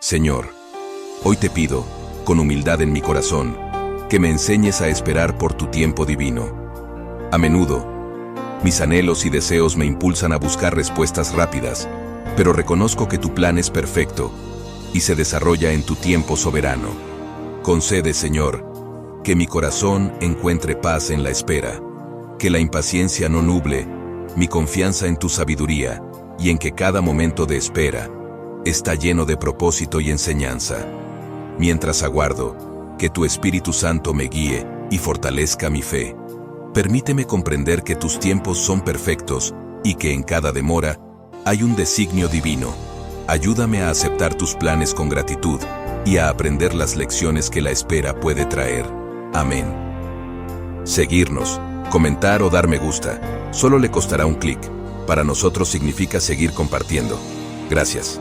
Señor, hoy te pido, con humildad en mi corazón, que me enseñes a esperar por tu tiempo divino. A menudo, mis anhelos y deseos me impulsan a buscar respuestas rápidas, pero reconozco que tu plan es perfecto y se desarrolla en tu tiempo soberano. Concede, Señor, que mi corazón encuentre paz en la espera, que la impaciencia no nuble mi confianza en tu sabiduría y en que cada momento de espera está lleno de propósito y enseñanza. Mientras aguardo, que tu Espíritu Santo me guíe y fortalezca mi fe. Permíteme comprender que tus tiempos son perfectos y que en cada demora hay un designio divino. Ayúdame a aceptar tus planes con gratitud y a aprender las lecciones que la espera puede traer. Amén. Seguirnos, comentar o dar me gusta, solo le costará un clic. Para nosotros significa seguir compartiendo. Gracias.